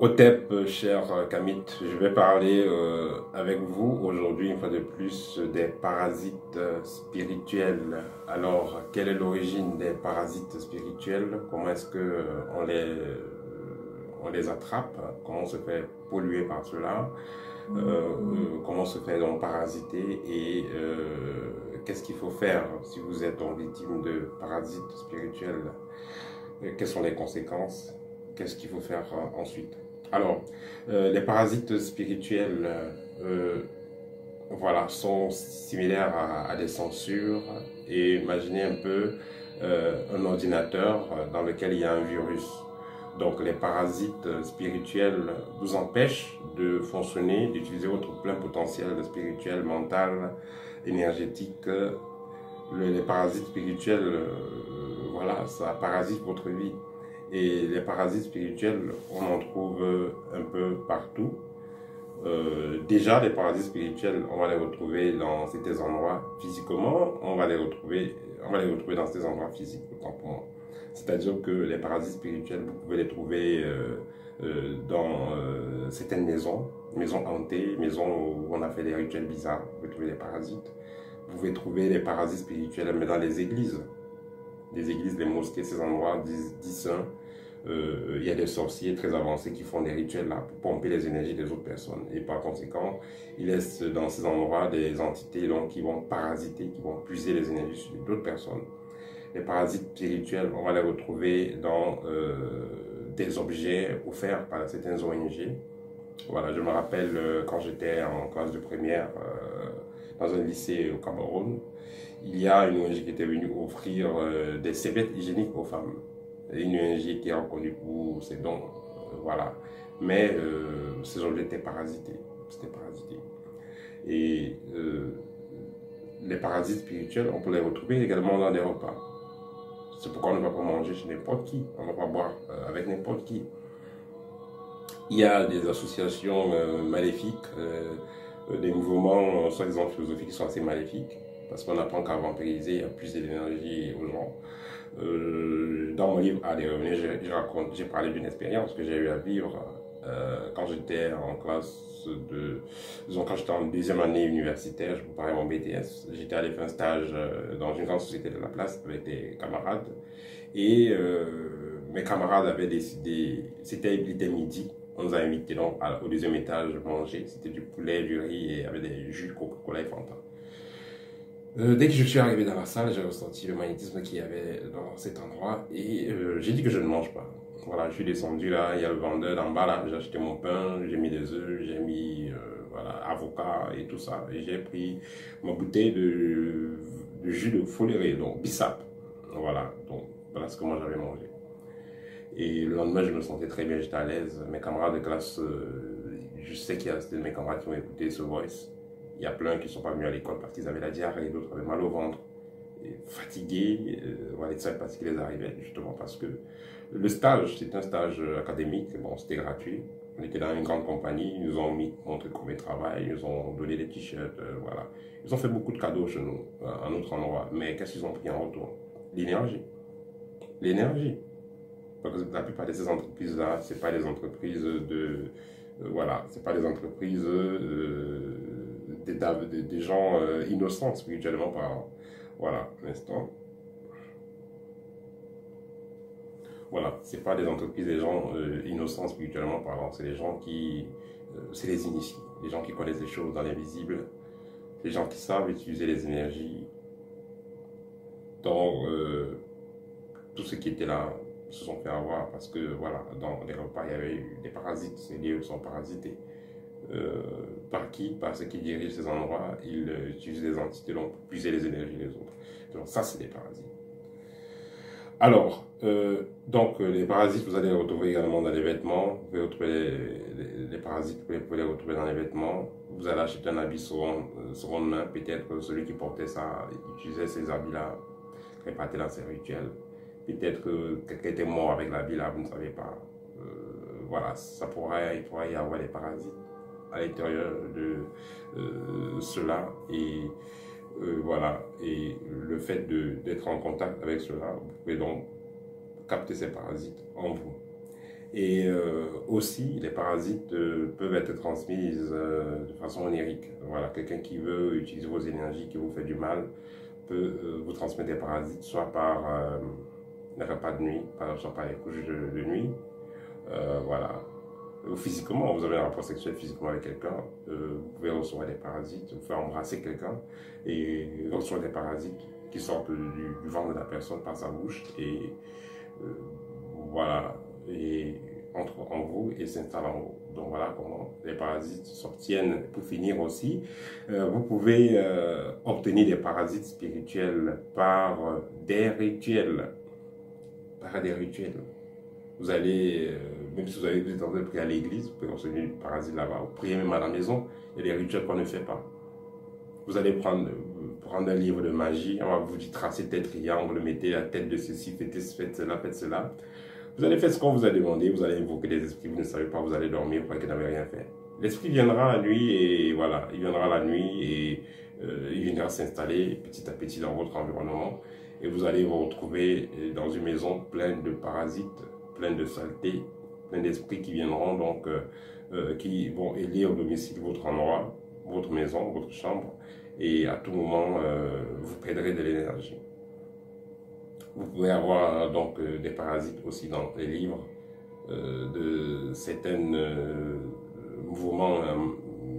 Otep, cher Kamit, je vais parler avec vous aujourd'hui, une fois de plus, des parasites spirituels. Alors, quelle est l'origine des parasites spirituels? Comment est-ce que on les attrape? Comment on se fait polluer par cela? Comment on se fait donc parasiter? Et qu'est-ce qu'il faut faire si vous êtes donc victime de parasites spirituels? Quelles sont les conséquences? Qu'est-ce qu'il faut faire ensuite? Alors, les parasites spirituels, voilà, sont similaires à des censures. Et imaginez un peu un ordinateur dans lequel il y a un virus. Donc, les parasites spirituels vous empêchent de fonctionner, d'utiliser votre plein potentiel spirituel, mental, énergétique. Les parasites spirituels, voilà, ça parasite votre vie. Et les parasites spirituels, on en trouve un peu partout. Déjà, les parasites spirituels, on va les retrouver dans certains endroits physiquement, on va les retrouver dans ces endroits physiques, autant pour moi. C'est-à-dire que les parasites spirituels, vous pouvez les trouver dans certaines maisons hantées, maisons où on a fait des rituels bizarres, vous pouvez trouver des parasites. Vous pouvez trouver les parasites spirituels, mais dans les églises, les mosquées, ces endroits dits saints. Il y a des sorciers très avancés qui font des rituels là pour pomper les énergies des autres personnes. Et par conséquent, ils laissent dans ces endroits des entités donc, qui vont parasiter, qui vont puiser les énergies d'autres personnes. Les parasites spirituels, on va les retrouver dans des objets offerts par certaines ONG. Voilà, je me rappelle quand j'étais en classe de première dans un lycée au Cameroun, il y a une ONG qui était venue offrir des serviettes hygiéniques aux femmes. Une ONG qui est reconnue pour ses dons, voilà. Mais ces objets étaient parasités. C'était parasité. Et les parasites spirituels, on peut les retrouver également dans des repas. C'est pourquoi on ne va pas manger chez n'importe qui. On ne va pas boire avec n'importe qui. Il y a des associations maléfiques, des mouvements soi-disant philosophiques qui sont assez maléfiques, parce qu'on apprend qu'à vampiriser, il y a plus d'énergie aux gens. Dans mon livre À des revenus, j'ai parlé d'une expérience que j'ai eu à vivre quand j'étais en classe disons quand j'étais en deuxième année universitaire, je préparais mon BTS. J'étais allé faire un stage dans une grande société de la place avec des camarades. Et mes camarades avaient décidé, il était midi, on nous a invités donc au deuxième étage manger. C'était du poulet, du riz et avec des jus de Coca-Cola et Fanta. Dès que je suis arrivé dans la salle, j'ai ressenti le magnétisme qu'il y avait dans cet endroit et j'ai dit que je ne mange pas. Voilà, je suis descendu là, il y a le vendeur d'en bas là, j'ai acheté mon pain, j'ai mis des œufs, j'ai mis voilà, avocat et tout ça. Et j'ai pris ma bouteille de jus de foléré, donc bissap. Voilà, donc voilà ce que moi j'avais mangé. Et le lendemain, je me sentais très bien, j'étais à l'aise. Mes camarades de classe, je sais qu'il y a de mes camarades qui ont écouté ce voice. Il y a plein qui ne sont pas venus à l'école parce qu'ils avaient la diarrhée, d'autres avaient mal au ventre, et fatigués. Voilà, ils ne savaient pas ce qui les arrivait, justement parce que le stage, c'était un stage académique, bon, c'était gratuit. On était dans une grande compagnie, ils nous ont montré combien de travail, ils nous ont donné des t-shirts, voilà. Ils ont fait beaucoup de cadeaux chez nous, à un autre endroit. Mais qu'est-ce qu'ils ont pris en retour? L'énergie. L'énergie. Parce que la plupart de ces entreprises-là, ce n'est pas des entreprises voilà, c'est pas des entreprises des gens innocents spirituellement parlant. Voilà, un instant. Voilà, c'est pas des entreprises des gens innocents spirituellement parlant, c'est des gens qui, c'est les initiés, les gens qui connaissent les choses dans l'invisible, les gens qui savent utiliser les énergies. Donc, tout ce qui était là se sont fait avoir parce que voilà, dans les repas il y avait eu des parasites, ces lieux sont parasités. Par qui? Par ceux qui dirigent ces endroits, ils utilisent des entités donc, pour puiser les énergies des autres. Donc ça c'est des parasites. Alors, donc les parasites, vous allez les retrouver également dans les vêtements. Vous pouvez retrouver les parasites, vous pouvez les retrouver dans les vêtements. Vous allez acheter un habit seconde main, peut-être celui qui portait ça, utilisait ces habits-là, répartis dans ses rituels. Peut-être que quelqu'un était mort avec l'habit là, vous ne savez pas. Voilà, il pourrait y avoir des parasites à l'intérieur de cela. Et voilà, et le fait d'être en contact avec cela, vous pouvez donc capter ces parasites en vous. Et aussi, les parasites peuvent être transmises de façon onirique. Voilà, quelqu'un qui veut utiliser vos énergies, qui vous fait du mal, peut vous transmettre des parasites, soit par les repas de nuit, soit par les couches de nuit. Voilà. Ou physiquement, vous avez un rapport sexuel physiquement avec quelqu'un, vous pouvez recevoir des parasites, vous pouvez embrasser quelqu'un et recevoir des parasites qui sortent du ventre de la personne par sa bouche et voilà, et entrent en vous et s'installent en vous. Donc voilà comment les parasites s'obtiennent. Pour finir aussi, vous pouvez obtenir des parasites spirituels par des rituels. Par des rituels. Vous allez, même si vous êtes en train de prier à l'église, vous pouvez recevoir du parasite là-bas. Vous priez même à la maison, il y a des rituels qu'on ne fait pas. Vous allez prendre un livre de magie, on va vous dire tracer tel triangle, mettez la tête de ceci, faites cela, faites cela. Vous allez faire ce qu'on vous a demandé, vous allez invoquer des esprits, vous ne savez pas, vous allez dormir pour que vous n'avez rien fait. L'esprit viendra la nuit et voilà, il viendra la nuit et il viendra s'installer petit à petit dans votre environnement et vous allez vous retrouver dans une maison pleine de parasites, pleine de saleté, plein d'esprits qui viendront donc, qui vont élire au domicile votre endroit, votre maison, votre chambre et à tout moment vous perdrez de l'énergie. Vous pouvez avoir donc des parasites aussi dans les livres de certains mouvements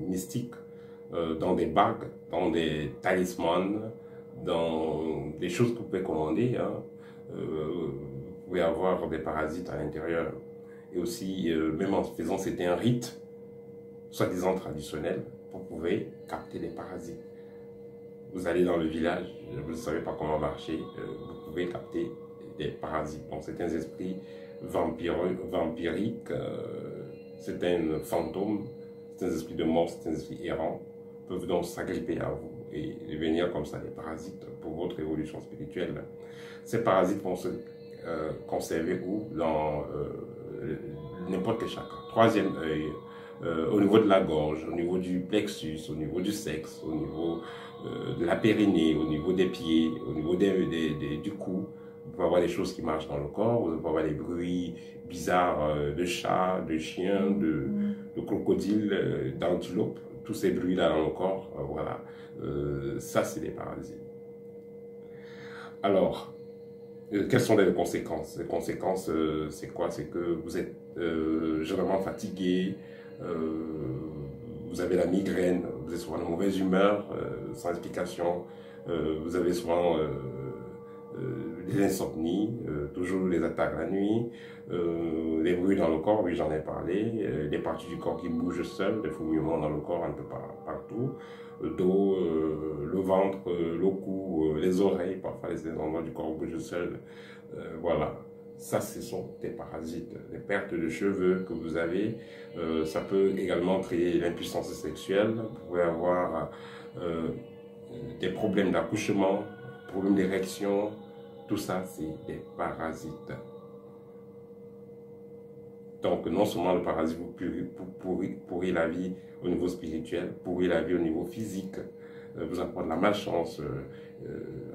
mystiques, dans des bagues, dans des talismans, dans des choses que vous pouvez commander. Hein. Vous pouvez avoir des parasites à l'intérieur. Et aussi, même en faisant certains rites, soi-disant traditionnels, vous pouvez capter des parasites. Vous allez dans le village, vous ne savez pas comment marcher, vous pouvez capter des parasites. Donc certains esprits vampiriques, certains fantômes, certains esprits de mort, certains esprits errants peuvent donc s'agripper à vous et devenir comme ça des parasites pour votre évolution spirituelle. Ces parasites vont se conserver où? Dans n'importe quel chakra. Troisième œil, au niveau de la gorge, au niveau du plexus, au niveau du sexe, au niveau de la périnée, au niveau des pieds, au niveau du cou. Vous pouvez avoir des choses qui marchent dans le corps, vous pouvez avoir des bruits bizarres de chats, de chiens, de crocodiles, d'antilopes, tous ces bruits-là dans le corps, voilà. Ça, c'est des parasites. Alors, quelles sont les conséquences? Les conséquences, c'est quoi? C'est que vous êtes généralement fatigué, vous avez la migraine, vous êtes souvent de mauvaise humeur, sans explication, vous avez souvent des insomnies, toujours les attaques la nuit, les bruits dans le corps, oui j'en ai parlé, les parties du corps qui bougent seules, des fourmillements dans le corps un peu partout, le dos, le ventre, le cou, les oreilles, parfois les endroits du corps bougent seuls, voilà. Ça, ce sont des parasites, des pertes de cheveux que vous avez. Ça peut également créer l'impuissance sexuelle. Vous pouvez avoir des problèmes d'accouchement, problèmes d'érection. Tout ça, c'est des parasites. Donc, non seulement le parasite vous pourrit la vie au niveau spirituel, pourrit la vie au niveau physique, vous apporte la malchance.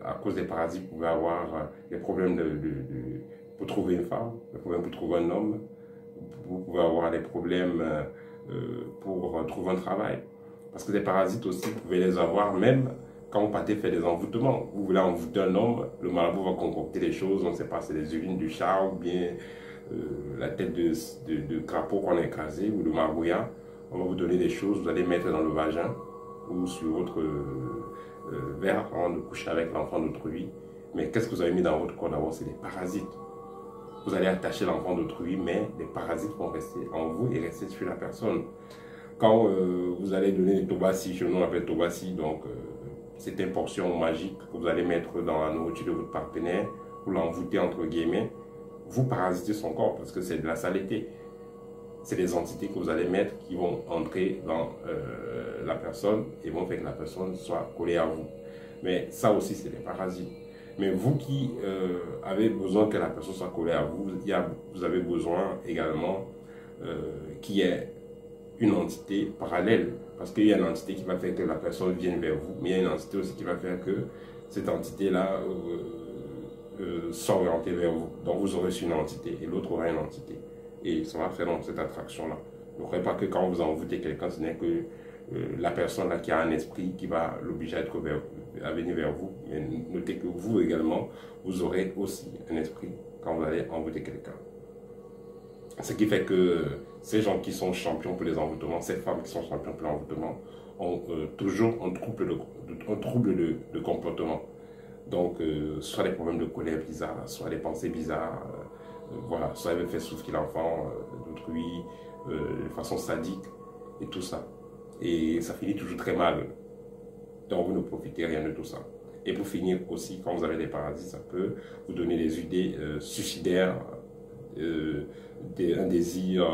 À cause des parasites, vous pouvez avoir des problèmes pour trouver une femme, des problèmes pour trouver un homme, vous pouvez avoir des problèmes pour trouver un travail. Parce que des parasites aussi, vous pouvez les avoir même quand vous partez faire des envoûtements. Vous voulez envoûter un homme, le marabout va concocter des choses, on ne sait pas, c'est les urines du chat ou bien la tête de crapaud qu'on a écrasé ou de marabouillat. On va vous donner des choses, vous allez mettre dans le vagin ou sur votre verre avant de coucher avec l'enfant d'autrui. Mais qu'est-ce que vous avez mis dans votre corps d'abord? C'est des parasites. Vous allez attacher l'enfant d'autrui, mais des parasites vont rester en vous et rester sur la personne. Quand vous allez donner des tobassi, chez nous on appelle tobassi, donc c'est une portion magique que vous allez mettre dans la nourriture de votre partenaire, vous l'envoûtez entre guillemets, vous parasitez son corps parce que c'est de la saleté. C'est des entités que vous allez mettre qui vont entrer dans la personne et vont faire que la personne soit collée à vous. Mais ça aussi, c'est des parasites. Mais vous qui avez besoin que la personne soit collée à vous, vous avez besoin également qu'il y ait une entité parallèle. Parce qu'il y a une entité qui va faire que la personne vienne vers vous, mais il y a une entité aussi qui va faire que cette entité-là s'oriente vers vous. Donc vous aurez une entité et l'autre aura une entité. Et ça va faire donc cette attraction-là. Ne croyez pas que quand vous envoûtez quelqu'un, ce n'est que la personne là qui a un esprit qui va l'obliger à venir vers vous. Mais notez que vous également, vous aurez aussi un esprit quand vous allez envoûter quelqu'un. Ce qui fait que ces gens qui sont champions pour les envoûtements, ces femmes qui sont champions pour l'envoûtement, ont toujours un trouble de comportement. Donc, soit des problèmes de colère bizarres, soit des pensées bizarres, voilà, soit elles veulent faire souffrir l'enfant d'autrui de façon sadique et tout ça. Et ça finit toujours très mal. Donc, vous ne profitez rien de tout ça. Et pour finir aussi, quand vous avez des parasites, ça peut vous donner des idées suicidaires, un désir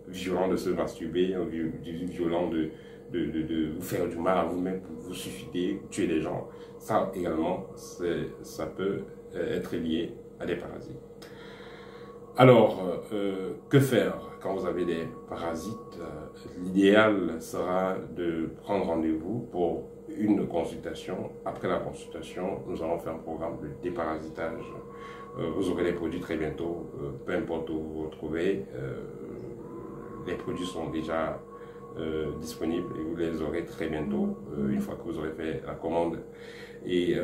violent de se masturber, un désir violent de vous faire du mal à vous-même pour vous suicider, tuer les gens. Ça également, ça peut être lié à des parasites. Alors, que faire quand vous avez des parasites? L'idéal sera de prendre rendez-vous pour une consultation. Après la consultation, nous allons faire un programme de déparasitage. Vous aurez les produits très bientôt, peu importe où vous vous retrouvez. Les produits sont déjà disponibles et vous les aurez très bientôt, une fois que vous aurez fait la commande. Et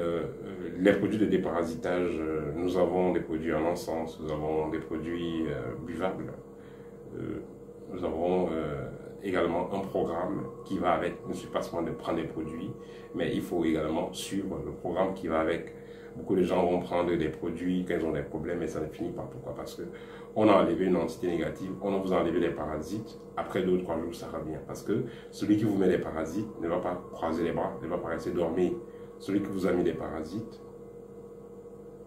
les produits de déparasitage, nous avons des produits en encens, nous avons des produits buvables, nous avons également un programme qui va avec. Il ne suffit pas seulement de prendre des produits, mais il faut également suivre le programme qui va avec. Beaucoup de gens vont prendre des produits quand ils ont des problèmes et ça ne finit pas. Pourquoi? Parce qu'on a enlevé une entité négative, on vous a enlevé les parasites, après 2 ou 3 jours ça revient. Parce que celui qui vous met les parasites ne va pas croiser les bras, ne va pas rester dormir. Celui qui vous a mis les parasites,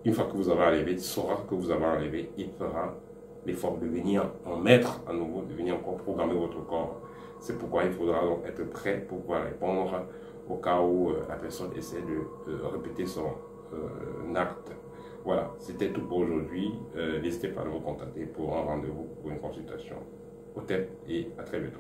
une fois que vous avez enlevé, saura que vous avez enlevé, il fera l'effort de venir en mettre à nouveau, de venir encore programmer votre corps. C'est pourquoi il faudra donc être prêt pour pouvoir répondre au cas où la personne essaie de répéter son acte. Voilà, c'était tout pour aujourd'hui. N'hésitez pas à me contacter pour un rendez-vous pour une consultation. Au TEP et à très bientôt.